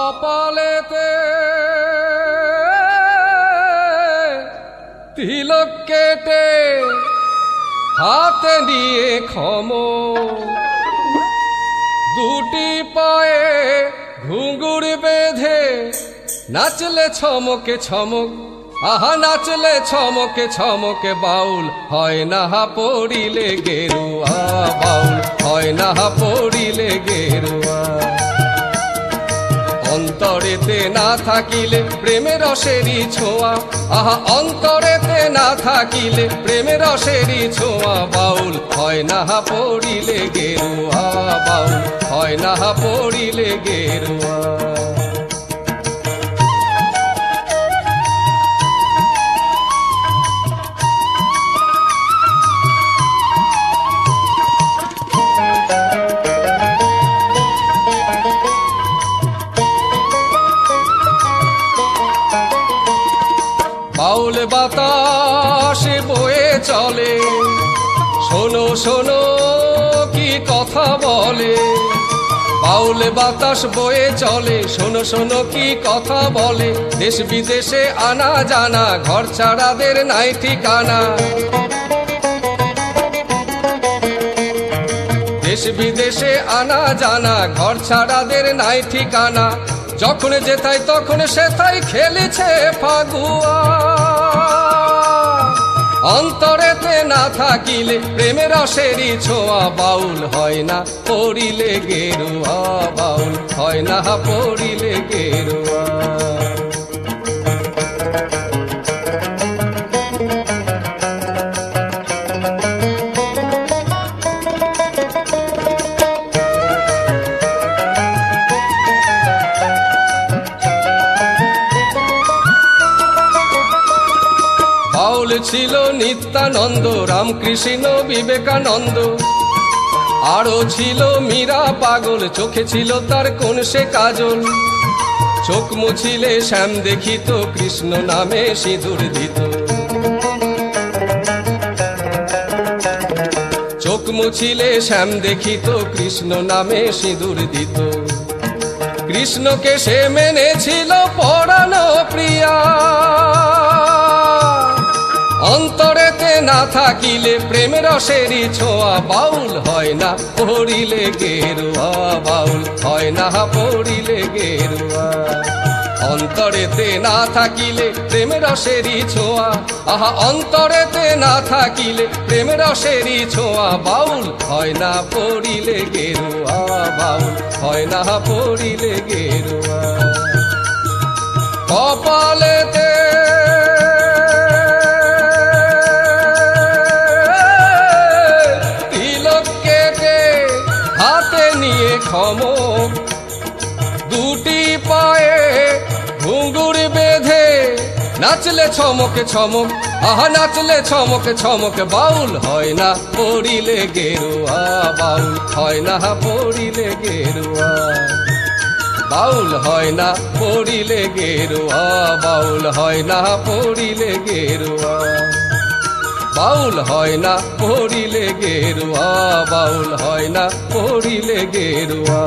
কপালেতে তিলক কেটে হাতে নিয়ে খমক, দুটি পায়ে ঘুঙুর বেঁধে নাচলে ছমকে ছমক, আহা নাচলে ছমকে ছমকে, বাউল হয় না পড়িলে গেরুয়া, বাউল হয় না পড়িলে গেরুয়া। অন্তরেতে না থাকিলে প্রেমের রসেরই ছোঁয়া, আহা অন্তরেতে না থাকিলে প্রেমের রসেরই ছোঁয়া, বাউল হয় না পড়িলে গেরুয়া, বাউল হয় না পড়িলে গেরুয়া। বাউল বাতাসে বয়ে চলে, শোনো শোনো কি কথা বলে, বাউল বাতাস বয়ে চলে, শোনো শোনো কি কথা বলে, দেশ বিদেশে আনা জানা, ঘর ছাড়াদের নাই ঠিকানা, দেশ বিদেশে আনা জানা, ঘর ছাড়াদের নাই ঠিকানা, যখন যেথায় তখন সেথায় খেলেছে ফাগুয়া। অন্তরেতে না থাকিলে প্রেমের রসেরই ছোঁয়া, বাউল হয় না পড়িলে গেরুয়া, বাউল হয় না পড়িলে গেরুয়া। বাউল ছিল নিত্যানন্দ, রামকৃষ্ণ বিবেকানন্দ, আরো ছিল মীরা পাগল, চোখে ছিল তার কোন সে কাজল, চোখ মুছিলে শ্যাম দেখিত, কৃষ্ণ নামে সিঁদুর দিত, চোখ মুছিলে শ্যাম দেখিত, কৃষ্ণ নামে সিঁদুর দিত, কৃষ্ণকে সে মেনেছিল পরানো প্রিয়া। অন্তরেতে না থাকিলে প্রেমের রসেরই ছোঁয়া, বাউল হয় না পড়িলে গেরুয়া, বাউল হয় না পড়িলে গেরুয়া। অন্তরেতে না থাকিলে প্রেমের রসেরই ছোঁয়া, আহা অন্তরেতে না থাকিলে প্রেমের রসেরই ছোঁয়া, বাউল হয় না পড়িলে গেরুয়া, বাউল হয় না পড়িলে গেরুয়া। কপালেতে খমক, দুটি পায়ে ঘুঙুর বেঁধে নাচলে ছমকে ছমক, আহা নাচলে ছমকে ছমক, বাউল হয় না পড়িলে গেরুয়া, বাউল হয় না পড়িলে গেরুয়া, বাউল হয় না পড়িলে গেরুয়া, বাউল হয় না পড়িলে গেরুয়া, বাউল হয় না পড়িলে গেরুয়া, বাউল হয় না পড়িলে গেরুয়া।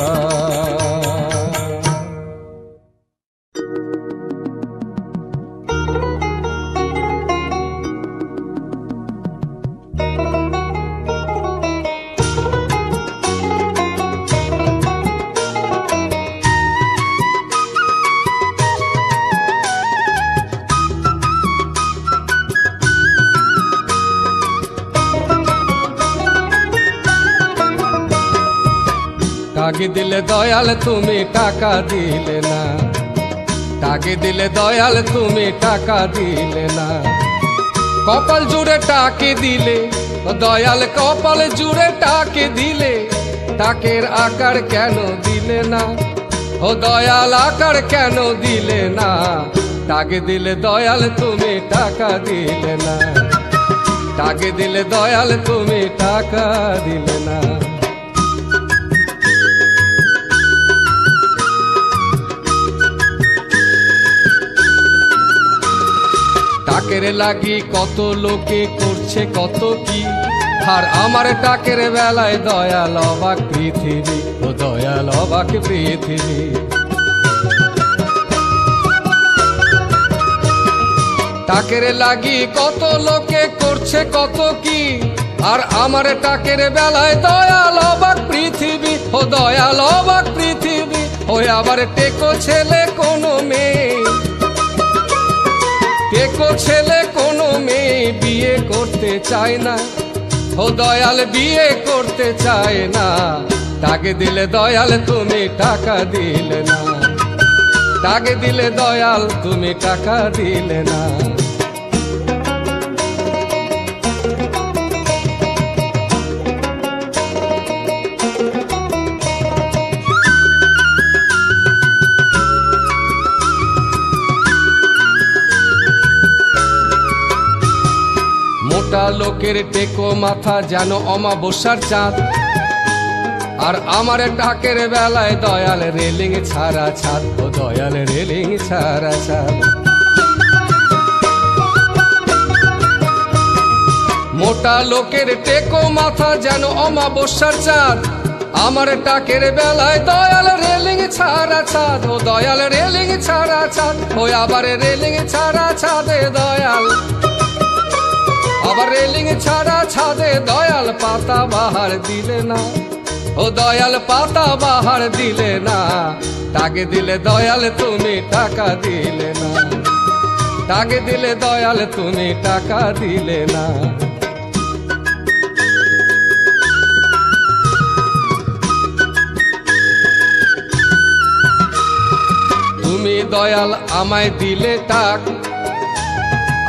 টাকে দিলে দয়াল তুমি টাকা দিলে না, টাকে দিলে দয়াল তুমি টাকা দিলে না, কপাল জুড়ে টাকে দিলে দয়াল, কপাল জুড়ে টাকে দিলে, টাকের আকার কেন দিলে না, ও দয়াল আকার কেন দিলে না, টাকে দিলে দয়াল তুমি টাকা দিলে না, টাকে দিলে দয়াল তুমি টাকা দিলে না। টাকের লাগি কত লোকে করছে কত কি, আর আমার টাকের বেলায় দয়াল অবাক পৃথিবী, ও দয়াল অবাক পৃথিবী। টাকের লাগি কত লোকে করছে কত কি, আর আমার টাকের বেলায় দয়াল অবাক পৃথিবী। ও দয়াল অবাক পৃথিবী। ওই আবার টেকো ছেলে কোনো মেয়ে, টেকো ছেলে কোনো মেয়ে বিয়ে করতে চায় না। ও দয়াল বিয়ে করতে চায় না। টাকে দিলে দয়াল তুমি টাকা দিলে না, টাকে দিলে দয়াল তুমি টাকা দিলে না। মোটা লোকের টেকো মাথা যেন অমাবস্যার চাঁদ, আর আমার টাকের বেলায় দয়াল রেলিং ছাড়া ছাদ। ও দয়াল রেলিং ছাড়া ছাদ। মোটা লোকের টেকো মাথা যেন অমাবস্যার চাঁদ, আমার টাকের বেলায় দয়াল রেলিং ছাড়া ছাদ। ও দয়াল রেলিং ছাড়া ছাদ। ওই আবার রেলিং ছাড়া ছাদে দয়াল, আবার রেলিং ছাড়া ছাদে দয়াল পাতা বাহার দিলে না। ও দয়াল পাতা বাহার দিলে না। টাকে দিলে দয়াল তুমি টাকা দিলে না, টাকে দিলে দয়াল তুমি টাকা দিলে না। তুমি দয়াল আমায় দিলে টাক,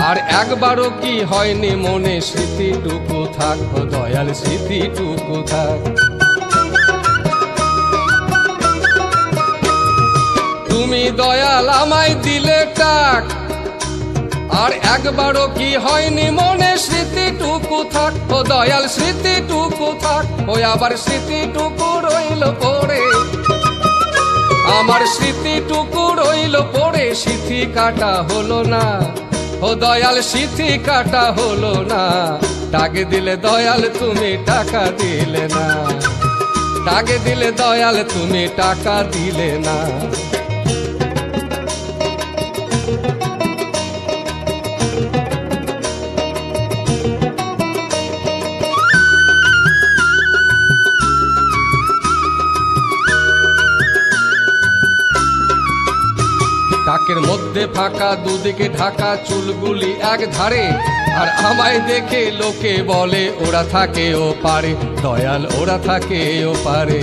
আর একবারও কি হয়নি মনে স্মৃতিটুকু থাক। ও দয়াল স্মৃতিটুকু থাক। তুমি দয়াল আমায় দিলে টাক, আর একবারও কি হয়নি মনে স্মৃতিটুকু থাক। ও দয়াল স্মৃতিটুকু থাক। ওই আবার স্মৃতিটুকু রইল পড়ে, আমার স্মৃতিটুকু রইল পড়ে, স্মৃতি কাটা হলো না। ও দয়াল স্মৃতি কাটা হলো না। টাকে দিলে দয়াল তুমি টাকা দিলে না, টাকে দিলে দয়াল তুমি টাকা দিলে না। টাকের মধ্যে ফাঁকা দুদিকে ঢাকা চুলগুলি এক ধারে, আর আমায় দেখে লোকে বলে ওরা থাকে ও পারে। দয়াল ওরা থাকে ও পারে।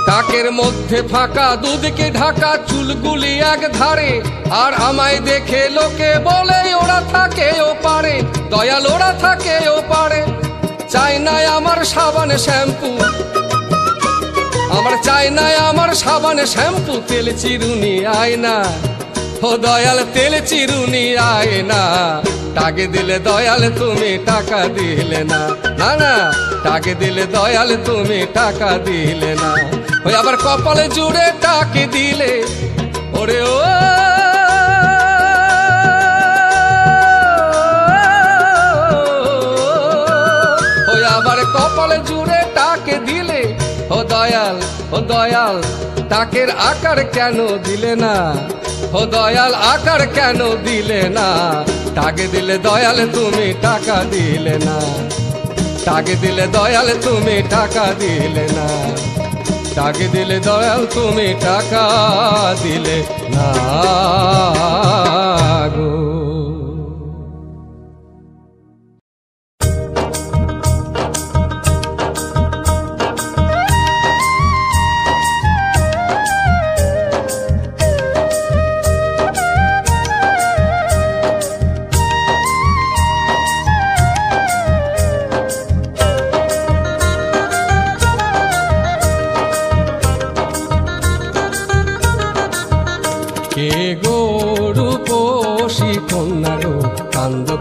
টাকের মধ্যে ফাঁকা দুদিকে ঢাকা চুলগুলি এক ধারে, আর আমায় দেখে লোকে বলে ওরা থাকে ও পারে। দয়াল ওরা থাকে ও পারে। চাই না আমার সাবান শ্যাম্পু, আমার চাই না আমার সাবান শ্যাম্পু, তেল চিরুনি আয়না। ও দয়াল তেল চিরুনি আয়না। টাকে দিলে দয়াল তুমি টাকা দিলে না, না না টাকে দিলে দয়াল তুমি টাকা দিলে না। ওই আবার কপালে জুড়ে টাকে দিলে ওরে ও, ওই আবার কপালে জুড়ে টাকে দিলে। ও দয়াল, ও দয়াল টাকের আকার কেন দিলে না। ও দয়াল আকার কেন দিলে না। টাকে দিলে দয়াল তুমি টাকা দিলে না, টাকে দিলে দয়াল তুমি টাকা দিলে না, টাকে দিলে দয়াল তুমি টাকা দিলে না গো।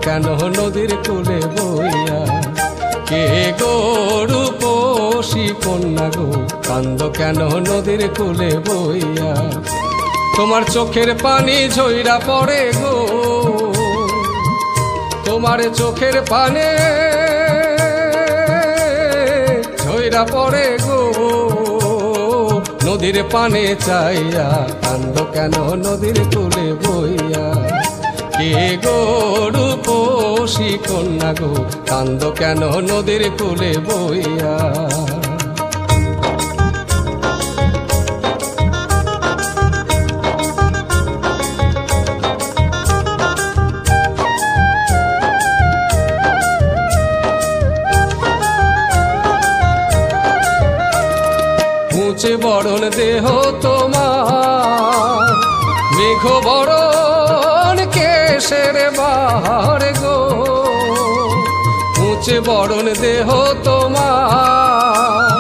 কেন নদীর কূলে বইয়া, কে গো রূপসী কন্যা গো কান্দ কেন নদীর কূলে বইয়া। তোমার চোখের পানি ঝইরা পড়ে গো, তোমার চোখের পানি ঝইরা পড়ে গো নদীর পানে চাইয়া, কান্দ কেন নদীর কূলে বইয়া। কে গো রূপসী কন্যা গো, কান্দ কেন নদীর কূলে বইয়া। মুছে বরণ দেহ তোমার, মেঘ বরণ কেশের বাহার গো। মুছে বরণ দেহ তোমার,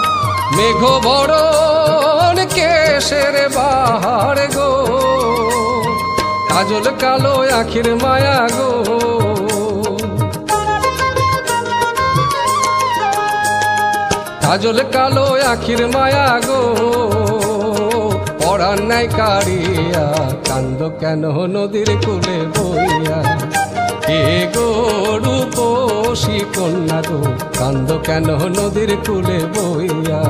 মেঘ বরণ কেশের বাহার গো। কাজল কালো আখির মায়া গো, কাজল কালো আখির মায়া গো। পরাণ নাই কারিয়া, কান্দ কেন নদীর কূলে বইয়া। কে গো রূপসী কন্যা গো, কান্দ কেন নদীর কূলে বইয়া।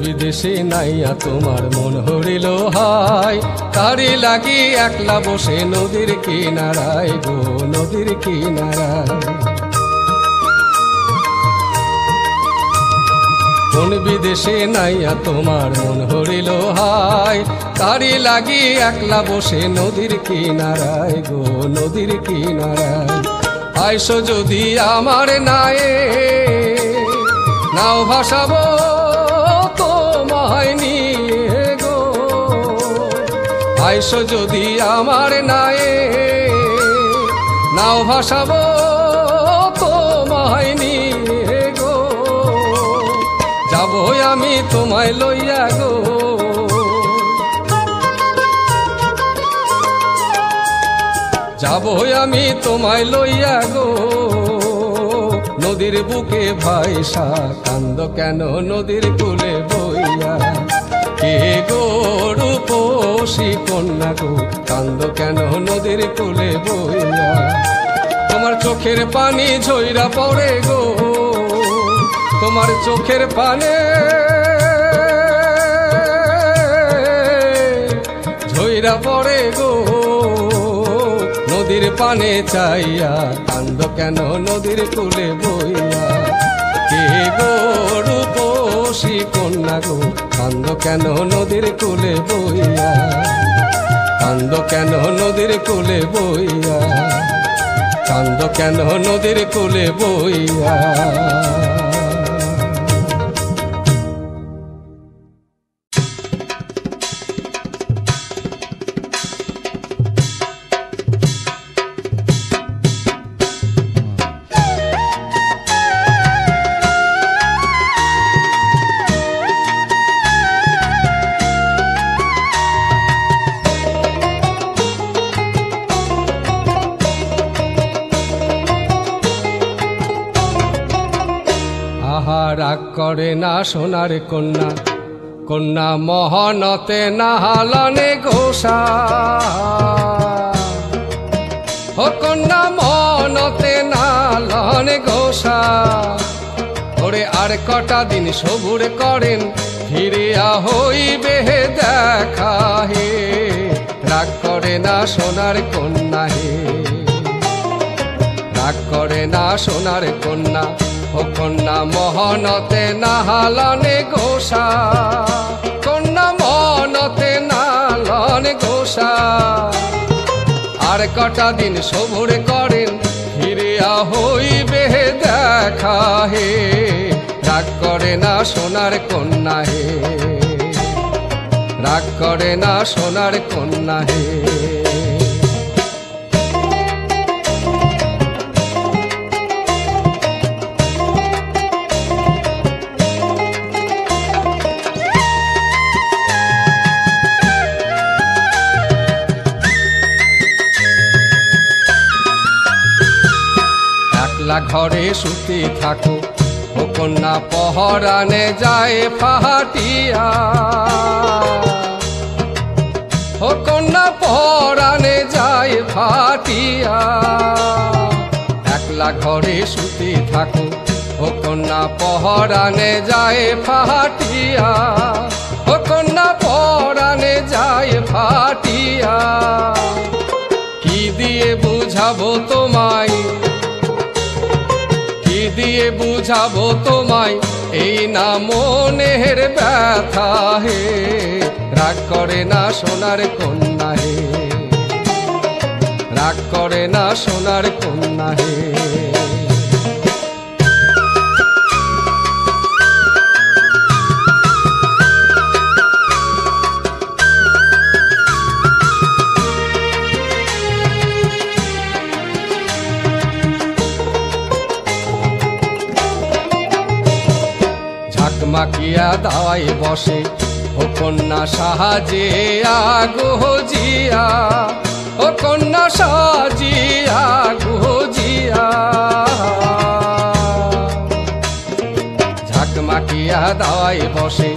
বিদেশে নাইয়া তোমার মন হরিল হাই, তারি লাগি একলা বসে নদীর কিনারায় গো, নদীর কিনারায়। কোন বিদেশে নাইয়া তোমার মন হরিল হাই, তারি লাগি একলা বসে নদীর কিনারায় গো, নদীর কিনারায়। আইসো যদি আমার নায়ে, নাও ভাসাবো তোমায় নিয়ে গো। আইসো যদি আমার নায়ে, নাও ভাসাবো তোমায় নিয়ে গো। যাবো আমি তোমায় লইয়া গো, যাবো আমি তোমায় লইয়া গো। নদীর বুকে ভাইসা, কান্দ কেন নদীর কূলে বইয়া। কে গো রূপসী কন্যা গো, কান্দ কেন নদীর কূলে বইয়া। তোমার চোখের পানি ঝইরা পড়ে গো, তোমার চোখের পানে ঝইরা পড়ে গো। নদীর পানে চাইয়া, কান্দ কেন নদীর কূলে বইয়া। কে গো রূপসী কন্যা গো, কান্দ কেন নদীর কূলে বইয়া। কান্দ কেন নদীর কূলে বইয়া, কান্দ কেন নদীর কূলে বইয়া। রাগ করে না সোনার কন্যা, কন্যা মহনতে নাহালনে ঘোষা। ও কন্যা মহনতে নাহালনে ঘোষা। ওরে আর কটা দিন সবুর করেন, ফিরিয়া হইবে দেখা হে। রাগ করে না সোনার কন্যা হে, রাগ করে না সোনার কন্যা। ও কন্যা মহনতে নাহালনে ঘোষা, কন্যা মহনতে নাহালনে ঘোষা। আর কটা দিন সবুর করেন, ফিরিয়া হইবে দেখা হে। রাগ করে না সোনার কন্যা হে, রাগ করে না সোনার কন্যা হে। ঘরে শুতে থাকো, ও কন্যা পহরানে যায় ফাটিয়া, ও কন্যা পহরানে যায় ফাটিয়া। একলা ঘরে শুতে থাকো, ও কন্যা পহরানে যায় ফাটিয়া, ও কন্যা পহরানে যায় ফাটিয়া। কি দিয়ে বুঝাবো তোমায়, কি দিয়ে বুঝাবো তোমায়, এই না মনের ব্যথা হে। রাগ করে না সোনার কন্যা হে, রাগ করে না সোনার কন্যা হে। ঝাঁকমাকিয়া দাওয়াই বসে, ও কন্যা সাজিয়া গোজিয়া, ও কন্যা সাজিয়া গোজিয়া। ঝাঁকমাকিয়া দাওয়াই বসে,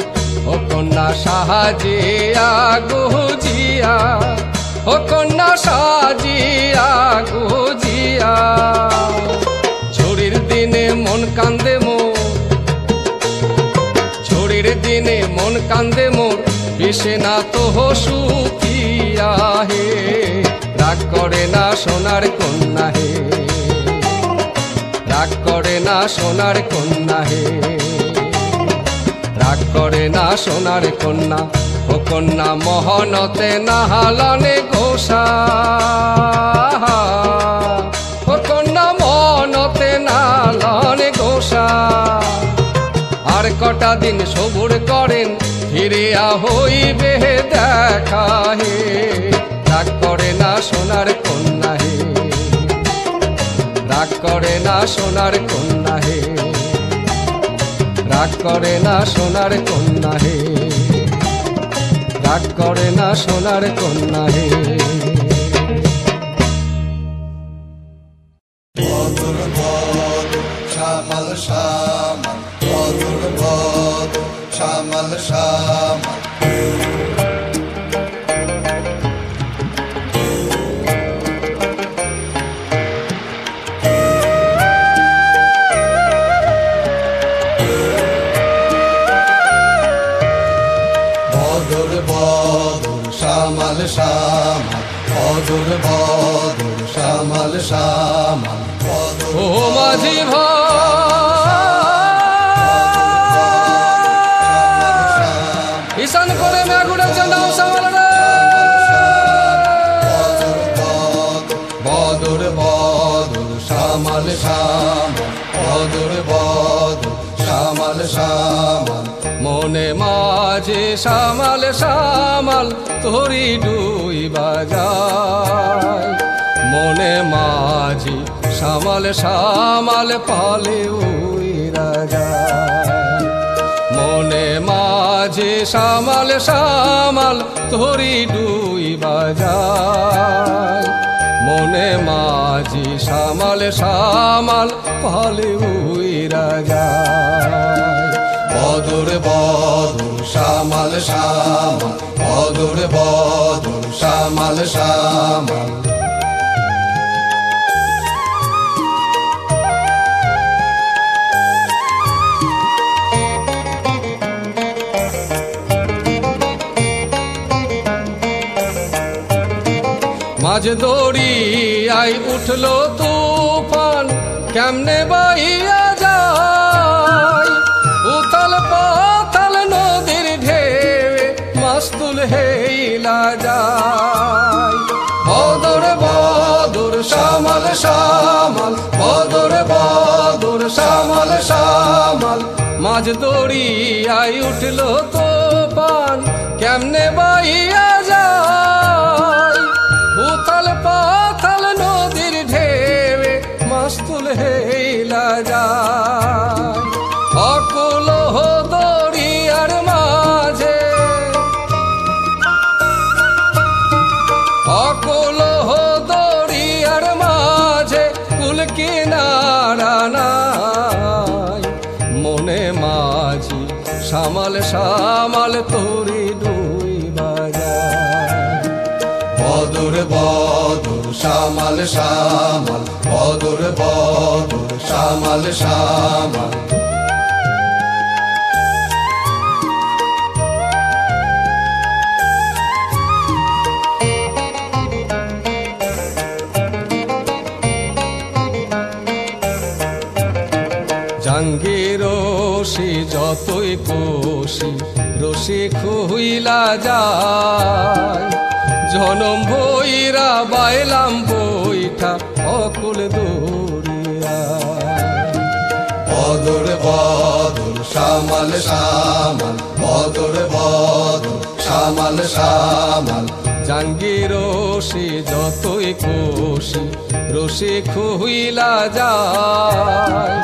ও কন্যা সাজিয়া গোজিয়া, ও কন্যা সাজিয়া গোজিয়া। ছুরির দিনে মন কান্দে মোর, ছুরির দিনে মন কান্দে মোর, বিষে না তো শুকিয়া হে। রাগ করে না সোনার কন্যা হে, রাগ করে না সোনার কন্যা হে, রাগ করে না সোনার কন্যা। ও কন্যা মহনতে নাহালনে গোসা, ও কন্যা মহনতে নাহালনে গোসা। আর কটা দিন সবুর করেন, ফিরিয়া হইবে দেখা হে। রাগ করে না সোনার কন্যা হে, রাগ করে না সোনার কন্যা হে, রাগ করে না সোনার কন্যা হে, রাগ করে না সোনার কন্যা হে। বদর বদর শ্যামল শ্যামল, বদর বদর শ্যামল শ্যামল। বদর বদর শ্যামল শ্যামল, বদর বদর শ্যামল শ্যামল। ও মাঝি ভাই, ঈশান করে মেঘ উড়েছে নাও সামাল রে। বদর বদর শ্যামল শ্যামল, বদর বদর শ্যামল শ্যামল। মনে মাঝে সামাল সামাল তোরি ডুইবা যায়, মনে মাঝি সামাল সামাল পালে উইরা যায়। মনে মাঝে সামাল সামাল তোরি ডুইবা যায়, মনে মাঝি সামাল সামাল পালে উইরা যায়। বদর বদর শ্যামল শ্যামল, বদর বদর শ্যামল শ্যামল। মাঝ দড়িয়ায় উঠলো তুফান, কেমনে বাইয়া যায়। উথাল পাথাল নদীর ঢেউয়ে মাস্তুল হেইলা যায়। বদর বদর শ্যামল শ্যামল, বদর বদর শ্যামল শ্যামল। মাঝ দড়িয়ায় উঠলো তুফান, কেমনে বাইয়া যায়। উথাল পাথাল নদীর ঢেউয়ে মাস্তুল হেইলা যায়। অকুল দড়িয়ার মাঝে, অকুল দড়িয়ার মাঝে কুল কিনারা নাই। শ্যামল শ্যামল তোরি দুই বাজার। বদর বদর শ্যামল শ্যামল, বদর বদর শ্যামল শ্যামল। জাঙ্গির রশি যতই কষি রশি খুইলা যায়, জনম ভৈরা বাইলাম বইটা অকুল দরিয়া। বদর বদর শ্যামল শ্যামল, বদর বদর শ্যামল শ্যামল। জাঙ্গির রশি যতই কষি রশি খুইলা যায়,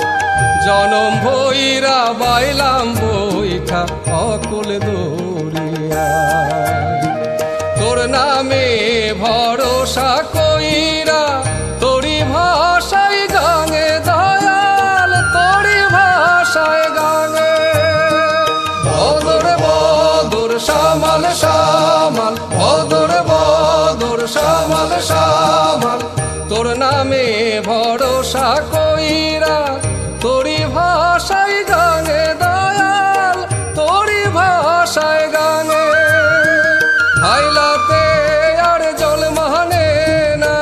জনম ভৈরা বাইলাম বইটা অকুল দরিয়া। তোর নামে ভরসা কইরা তোরি ভাষায় গাঙে দয়াল, তোরি ভাষায় গাঙে। বদর বদর শ্যামল শ্যামল, বদর বদর শ্যামল শ্যামল। তোর নামে ভরসা কইরা তোরি ভাষায় গাঙে দয়াল, তোরি ভাষায় গাঙে। হাইলাতে আর জল মানে না,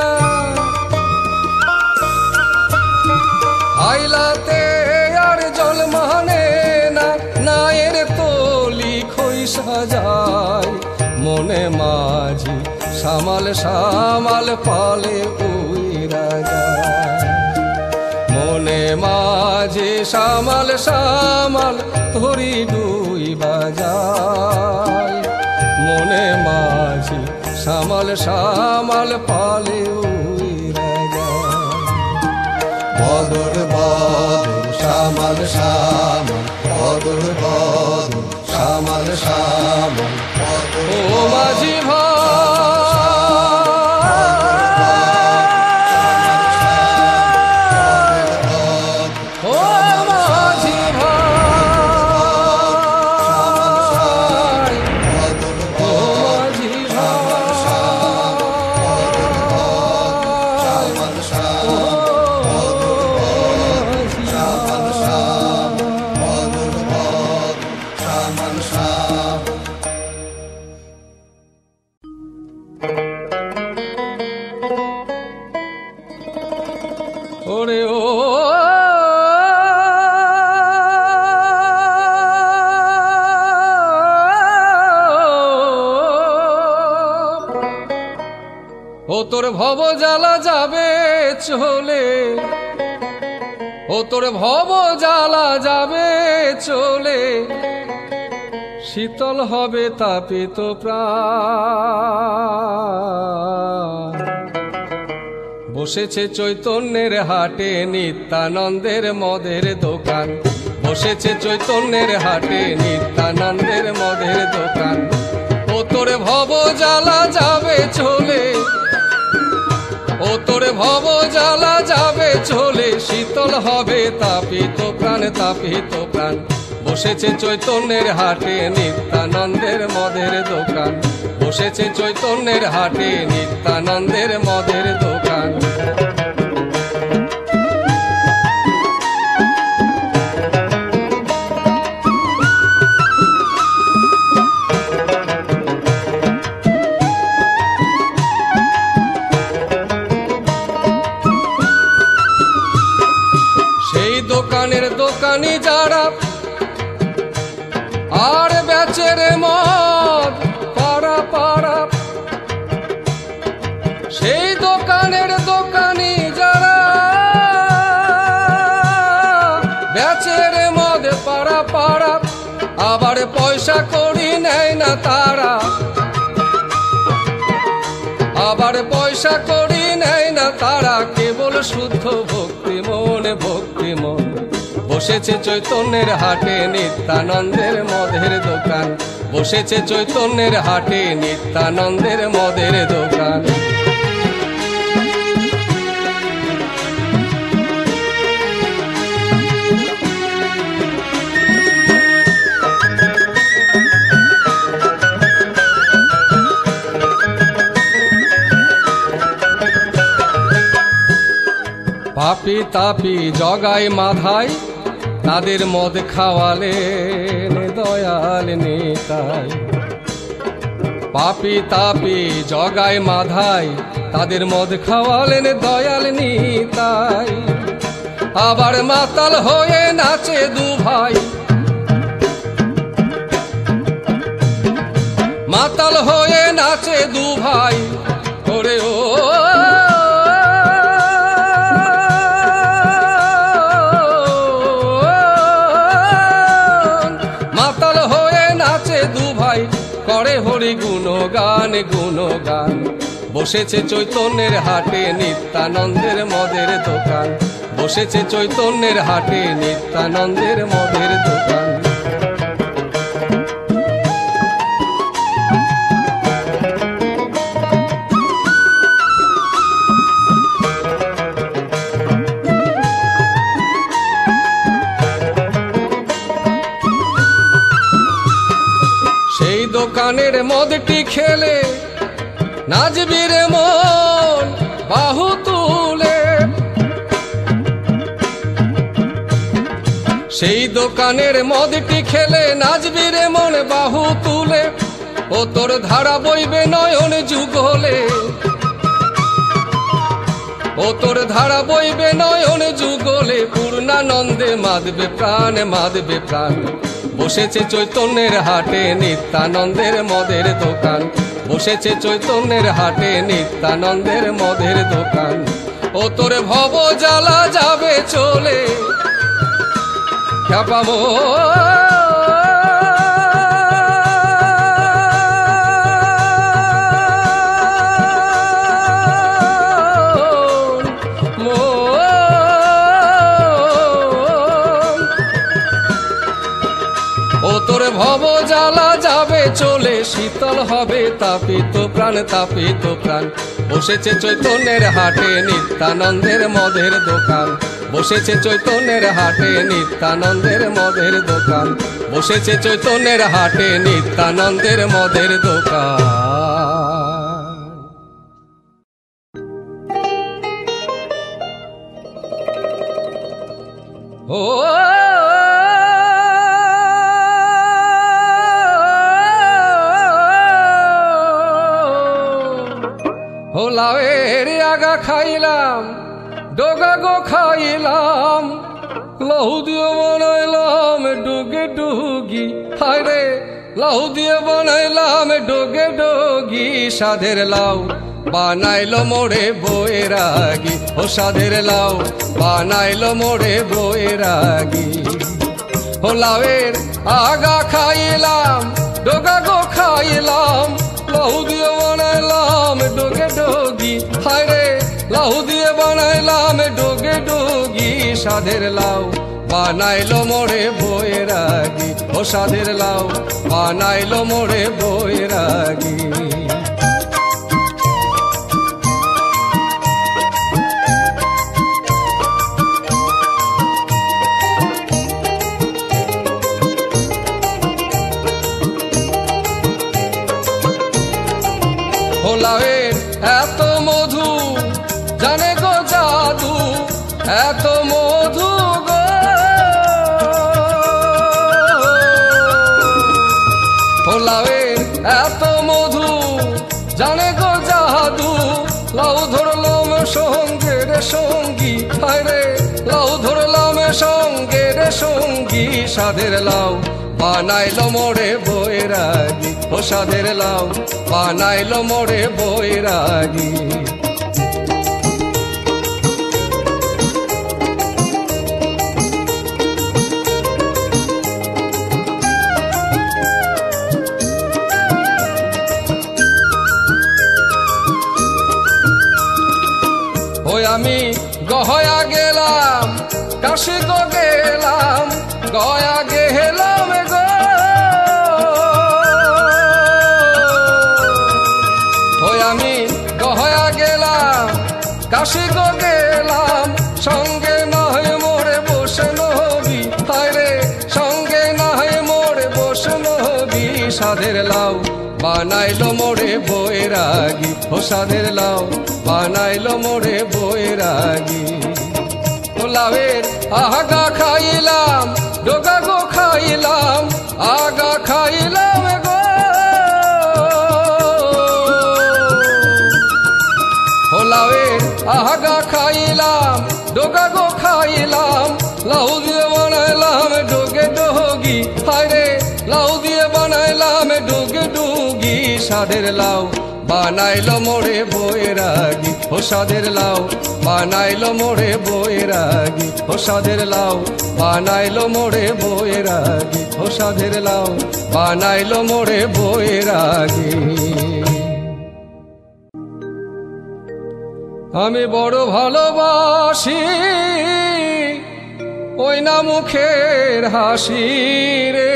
হাইলাতে আর জল মানে না, নায়ের তলি খইসা যায় মনে মাঝি শ্যামল শ্যামল পালে উইরা যায়। মনে মাঝে শ্যামল শ্যামল তোরি দুই বাজার, মনে মাঝে শ্যামল শ্যামল পালে উইরা যায়। বদর বদর শ্যামল শ্যামল, বদর বদর শ্যামল শ্যামল। ও মাঝি ভাই, ও মাঝি ভাই, ও মাঝি ওরে ও ও তোর ভব জ্বালা যাবে চলে, ও তোর ভব জ্বালা যাবে চলে, শীতল হবে তাপিত প্রাণ। বসেছে চৈতন্যের হাটে নিত্যানন্দের মদের দোকান, বসেছে চৈতন্যের হাটে নিত্যানন্দের মদের দোকান। ও তোর ভব জ্বালা যাবে চলে, ও তোর ভব জ্বালা যাবে চলে, শীতল হবে তাপিত প্রাণ, তাপিত প্রাণ। বসেছে চৈতন্যের হাটে নিত্যানন্দের মদের দোকান, বসেছে চৈতন্যের হাটে নিত্যানন্দের মদের দোকান। সেই দোকানের দোকানি যারা আর বেচে রে মদ পাড়া পাড়া, সেই দোকানের দোকানি যারা বেচে রে মদ পাড়া পাড়া, আবার পয়সা করি নেয় না তারা, আবার পয়সা করি নেয় না তারা, কেবল শুদ্ধ ভক্তি মন, ভক্তি মন। বসেছে চৈতন্যের হাটে নিত্যানন্দের মদের দোকান, বসেছে চৈতন্যের হাটে নিত্যানন্দের মদের দোকান। পাপি তাপি জগাই মাধাই তাদের মদ খাওয়ালেন দয়াল নিতাই। পাপি তাপি জগাই মাধাই তাদের মদ খাওয়ালেন দয়াল নিতাই। আবার মাতাল হয়ে নাচে দু ভাই, মাতাল হয়ে নাচে দু ভাই করে ও মাতাল হয়ে নাচে দু ভাই করে হরি গুণগান গুণগান। বসেছে চৈতন্যের হাটে নিত্যানন্দের মদের দোকান, বসেছে চৈতন্যের হাটে নিত্যানন্দের মদের দোকান। সেই দোকানের মদটি খেলে নাচবি রে মন বাহু তুলে, সেই দোকানের মদটি খেলে নাচবি রে মন বাহু তুলে। ও তোর ধারা বইবে নয়ন যুগলে, ও তোর ধারা বইবে নয়ন যুগলে। পূর্ণানন্দে মাদবে প্রাণ মাদবে প্রাণ। বসেছে চৈতন্যের হাটে নিত্যানন্দের মদের দোকান, বসেছে চৈতন্যের হাটে নিত্যানন্দের মদের দোকান। ও তোর ভব জ্বালা যাবে চলে খ্যাপামো ও তোর ভব জ্বালা যাবে চলে। শীতল হবে তাপিত প্রাণ তাপিত প্রাণ। বসেছে চৈতন্যের হাটে নিত্যানন্দের মদের দোকান, বসেছে চৈতন্যের হাটে নিত্যানন্দের মদের দোকান, বসেছে চৈতন্যের হাটে নিত্যানন্দের মদের দোকান। ও লাউয়ের আগা খাইলাম ডোগা গো খাইলাম, লাউ দিয়ে বানাইলাম ডুগে ডুগি। হায় রে লাউ দিয়ে বানাইলাম ডোগে ডোগি। সাধের লাউ বানাইলো মোড়ে বৈরাগী, ও সাধের লাউ বানাইলো মোড়ে বৈরাগী। ও লাউয়ের আগা খাইলাম ডোগা গো খাইলাম, লাউ দিয়ে বানাইলাম ডোগে ডোগি। হায় রে লাউ দিয়ে বানাইলাম ডোগে ডোগি। সাধের লাউ বানাইলো মোড়ে বৈরাগী, ও সাধের লাউ বানাইলো মোড়ে বৈরাগী। লাউয়ের এত মধু জানে গো জাদু, এত মধু গো। লাউয়ের এত মধু জানে গো জাদু। লাউ ধরলাম সঙ্গে রে সঙ্গী, হায় রে লাউ ধরলাম সঙ্গে রে সঙ্গী। সাধের লাউ বানাইলো মোড়ে বৈরাগী, ও সাধের লাউ বানাইলো মোড়ে বৈরাগী। ওই আমি গহয়া গেলাম কাশি গো গেলাম, গয়া গেলাম গো। ওই আমি গহয়া গেলাম কাশি গো গেলাম, সঙ্গে না হয় মোড়ে বসে নবী। হায় রে সঙ্গে না হয় মোড়ে বসে নবী। সাধের লাউ বানাইলো মোড়ে বৈরাগী, ও সাধের লাউ বানাইলো মোড়ে বৈরাগী। লাউয়ের আগা খাইলাম ডোগা গো খাইলাম আগা খাইলাম গো লাউয়ের আগা খাইলাম ডোগা গো খাইলাম লাউ দিয়ে বানাইলাম ডোগে ডোগি হায়রে লাউ দিয়ে বানাইলাম ডোগে ডুগি সাদের লাউ বানাইলো মোরে বৈরাগী ও সাদের লাউ বানাইলো মোরে বৈরাগী ও সাদের লাউ বানাইলো মোরে বৈরাগী ও সাদের লাউ বানাইলো মোরে বৈরাগী আমি বড় ভালোবাসি ওই না মুখের হাসি রে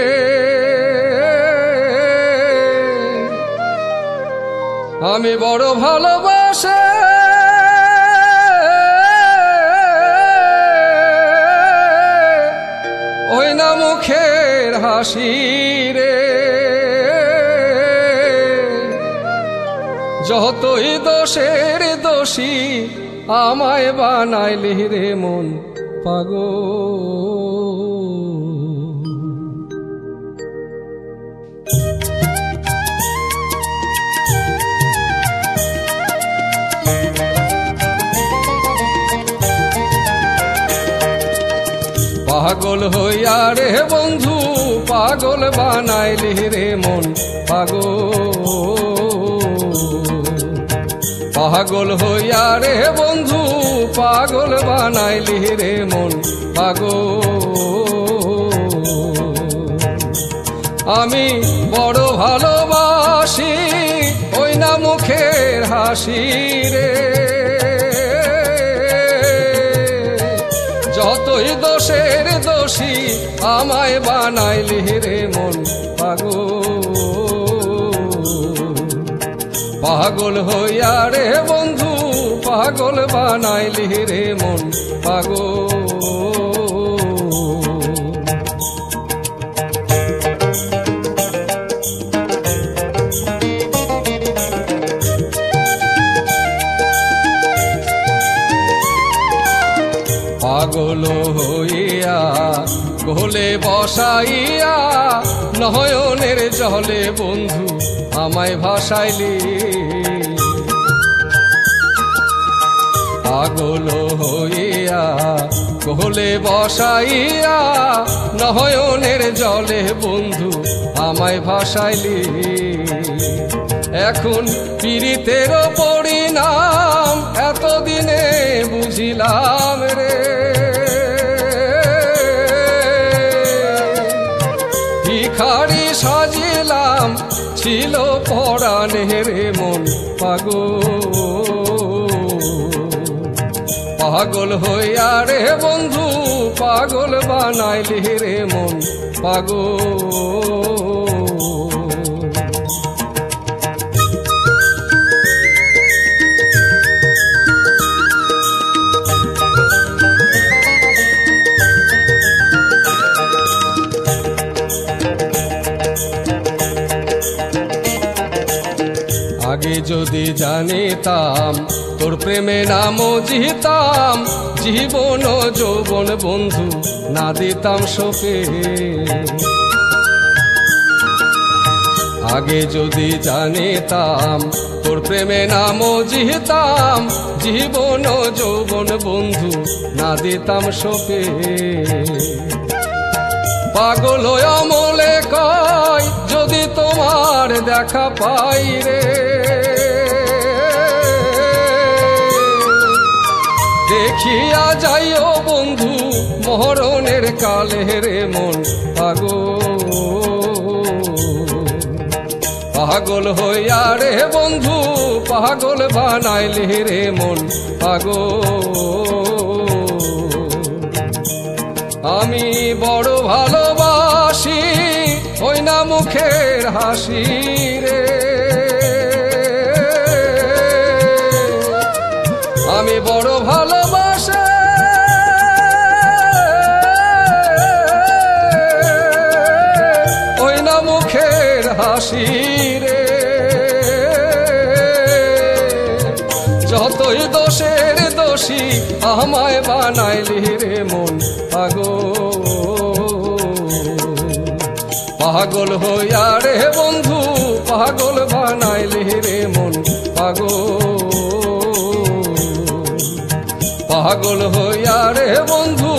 আমি বড় ভালোবাসি ওই না মুখের হাসি রে যতই দোষের দোষী আমায় বানাইলি রে মন পাগল পাগল হইয়া রে বন্ধু পাগল বানাইলি রে মন পাগল পাগল হইয়া রে বন্ধু পাগল বানাইলি রে মন পাগল আমি বড় ভালোবাসি ওই না মুখের হাসি রে যতই দোষের দোষী আমায় বানাইলি রে মন পাগল পাগল হইয়া রে বন্ধু পাগল বানাইলি রে মন পাগল পাগল হইয়া গোলে বসাইয়া নয়নের জলে বন্ধু আমায় ভাসাইলি পাগল হইয়া গোলে বসাইয়া নয়নের জলে বন্ধু আমায় ভাসাইলি এখন পীড়িতের পরিণাম এতদিনে বুঝিলাম রে ভিখারি সাজিলাম ছিল পরাণে রে মন পাগল পাগল হইয়া রে বন্ধু পাগল বানাইলি রে মন পাগল আগে যদি জানিতাম তোর প্রেমে নাম জিতাম জীবন যৌবন বন্ধু না দিতাম শোকে আগে যদি জানিতাম তোর প্রেমে নাম জিতাম জীবন যৌবন বন্ধু না দিতাম শোকে পাগল অমলে কয় যদি তোমার দেখা পাই রে দেখিয়া যাইও বন্ধু মরণের কালে রে মন পাগল পাগল হইয়া রে বন্ধু পাগল বানাইলি রে মন পাগল আমি বড় ভালোবাসি ওই না মুখের হাসি রে আমি বড় ভালোবাসি ওই না মুখের হাসি রে যতই দোষের দোষ দোষী আমায় বানাইলি রে মন পাগল পাগল হইয়া রে বন্ধু পাগল বানাইলি রে মন পাগল পাগল হইয়া রে বন্ধু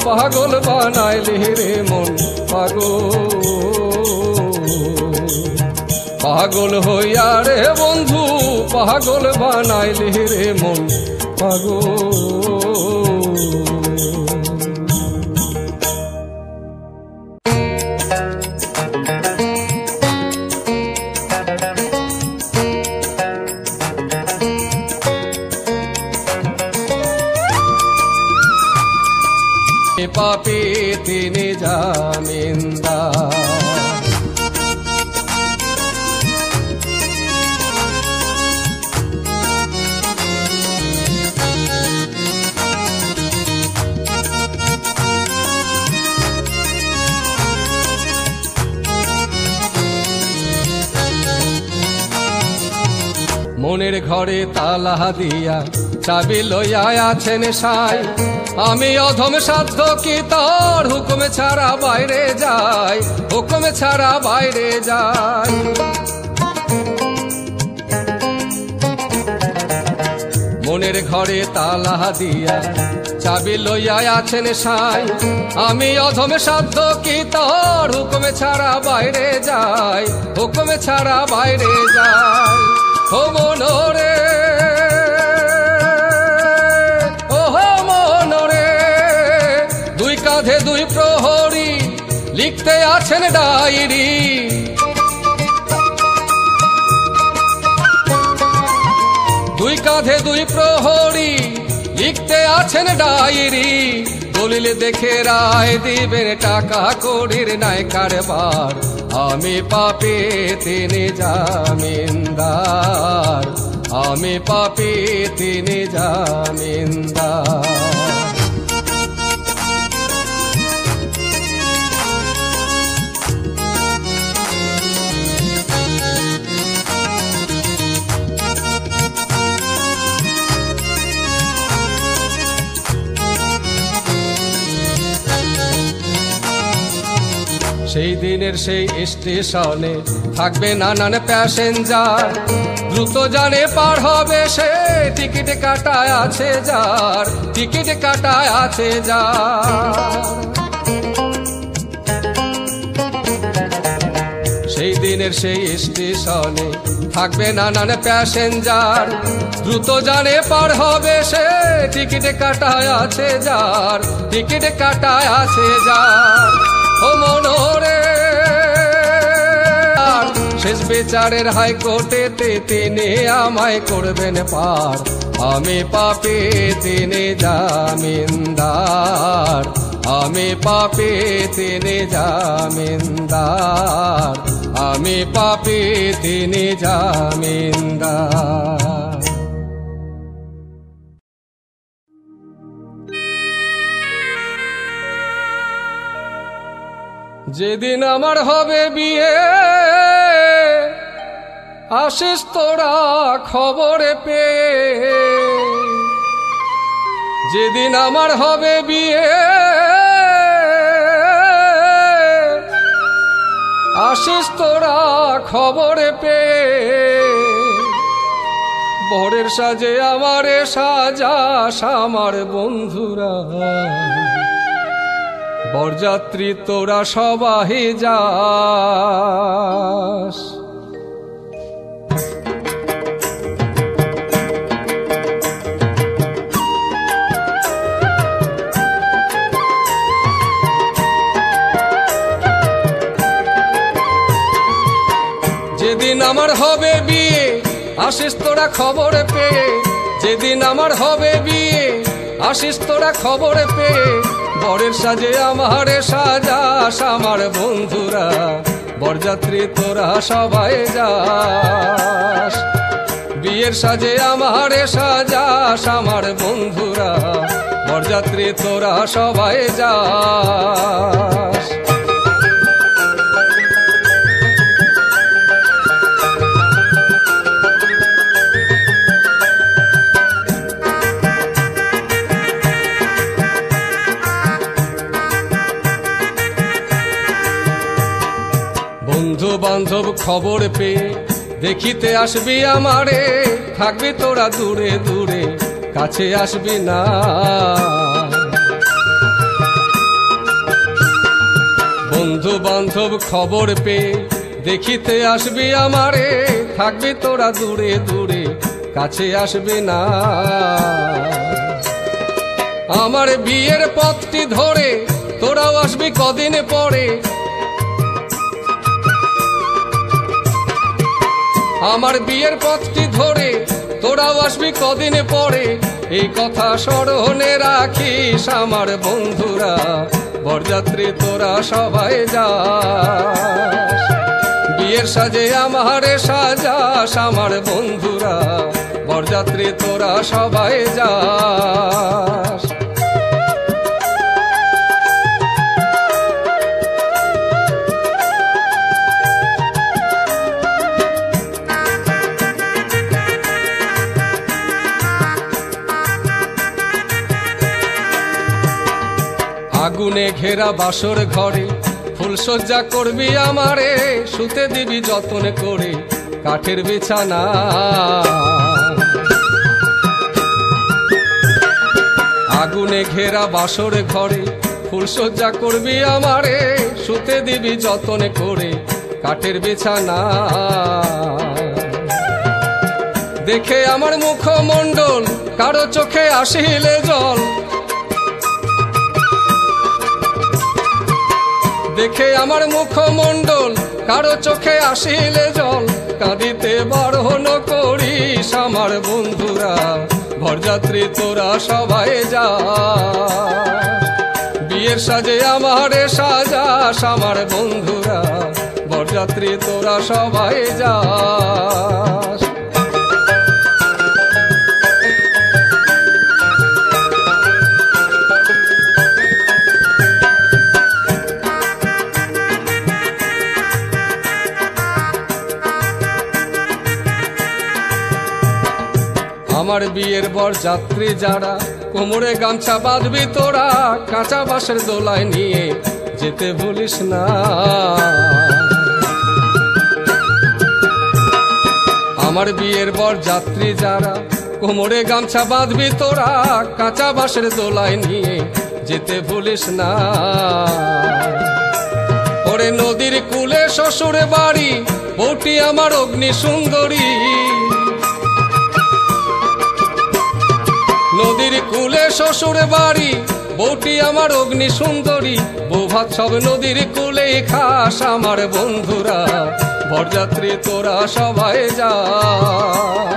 পাগল বানাইলি রে মন পাগল পাগল হইয়া রে বন্ধু পাগল বানাইলি রে মন পাগল পাপী তিনি জামিনদার মনের ঘরে তালা দিয়া চাবি লইয়া আছেন সাই আমি অধম সাধ্য কি তার হুকুম ছাড়া বাইরে যাই হুকুম ছাড়া বাইরে যাই মনের ঘরে তালা দিয়া চাবি লইয়া আছেন সাই আমি অধম সাধ্য কি তার হুকুম ছাড়া বাইরে যাই হুকুম ছাড়া বাইরে যাই ও মনরে কাঁধে দুই প্রহরী লিখতে আছেন ডায়েরি দুই কাঁধে দুই প্রহরী লিখতে আছেন ডায়েরি দলিল দেখে রায় দিবেন টাকা কড়ির নাই কারবার আমি পাপী তিনি জামিনদার আমি পাপী তিনি জামিনদার সেই দিনের সেই স্টেশনে থাকবে নানান প্যাসেঞ্জার দ্রুত জানে পার হবে সে টিকিট কাটায় আছে যার টিকিট কাটায় আছে যার সেই দিনের সেই স্টেশনে থাকবে নানান প্যাসেঞ্জার দ্রুত জানে পার হবে সে টিকিট কাটায় আছে যার টিকিট কাটায় আছে যার ও মনোরে শেষ বিচারের হাইকোর্টেতে তিনি আমায় করবেন পার আমি পাপী তিনি জামিনদার আমি পাপী তিনি জামিনদার আমি পাপী তিনি জামিনদার যেদিন আমার হবে বিয়ে আসিস তোরা খবরে পেয়ে যেদিন আমার হবে বিয়ে আসিস তোরা খবরে পেয়ে বরের সাজে আমারে সাজাস আমার বন্ধুরা বরযাত্রী তোরা সবাই যাস যেদিন আমার হবে বিয়ে আসিস তোরা খবরে পেয়ে যেদিন আমার হবে বিয়ে আসিস তোরা খবরে পেয়ে বরের সাজে আমারে সাজাস আমার বন্ধুরা বরযাত্রী তোরা সবাই যাস বিয়ের সাজে আমারে সাজাস আমার বন্ধুরা বরযাত্রী তোরা সবাই যাস বান্ধব খবর পেয়ে দেখিতে আসবি আমারে, থাকবি তোরা দূরে দূরে, কাছে আসবি না। বন্ধু বান্ধব খবর পেয়ে দেখিতে আসবি আমারে, থাকবি তোরা দূরে দূরে, কাছে আসবি না। আমার বিয়ের পথটি ধরে তোরাও আসবি কদিন পরে, আমার বিয়ের পথটি ধরে তোরাও আসবি কদিন পরে, এই কথা স্মরণে রাখিস আমার বন্ধুরা, বরযাত্রী তোরা সবাই যাস, বিয়ের সাজে আমারে সাজাস আমার বন্ধুরা, বরযাত্রী তোরা সবাই যাস। আগুনে ঘেরা বাসর ঘরে ফুলসজ্জা করবি আমারে, শুতে দিবি যতন করে কাঠের বিছানা। আগুনে ঘেরা বাসর ঘরে ফুলসজ্জা করবি আমারে, শুতে দিবি যতন করে কাঠের বিছানা। দেখে আমার মুখমণ্ডল কারো চোখে আসিলে জল, দেখে আমার মুখমণ্ডল কারো চোখে আসিলে জল, কাঁদিতে বারণ করিস আমার বন্ধুরা, বরযাত্রী তোরা সবাই যাস, বিয়ের সাজে আমারে সাজাস আমার বন্ধুরা, বরযাত্রী তোরা সবাই যাস। আমার বিয়ের বরযাত্রী যারা, কোমরে গামছা বাঁধবি তোরা, কাঁচা বাঁশের দোলায় নিয়ে যেতে ভুলিস না। আমার বিয়ের বরযাত্রী যারা, কোমরে গামছা বাঁধবি তোরা, কাঁচা বাঁশের দোলায় নিয়ে যেতে ভুলিস না। ওরে নদীর কূলে শ্বশুর বাড়ি, বউটি আমার অগ্নি সুন্দরী, নদীর কূলে শ্বশুর বাড়ি, বউটি আমার অগ্নি সুন্দরী, বউ ভাত সব নদীর কূলে খাস আমার বন্ধুরা, বরযাত্রী তোরা সবাই যাস,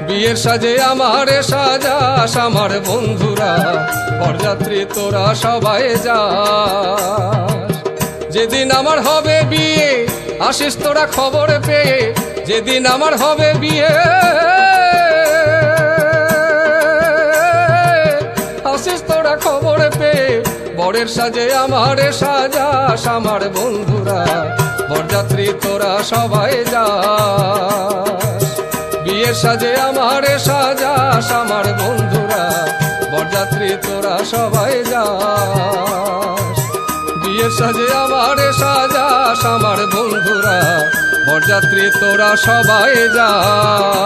বিয়ের সাজে আমারে সাজাস আমার বন্ধুরা, বরযাত্রী তোরা সবাই যাস। যেদিন আমার হবে বিয়ে আসিস তোরা খবর পেয়ে, যেদিন আমার হবে বিয়ে আসিস তোরা খবর পেয়ে, বরের সাজে আমারে সাজাস আমার বন্ধুরা, বরযাত্রী তোরা সবাই যাস, বিয়ের সাজে আমারে সাজাস আমার বন্ধুরা, বরযাত্রী তোরা সবাই যাস, বিয়ের সাজে আমারে সাজাস আমার বন্ধুরা, বরযাত্রী তোরা সবাই যাস।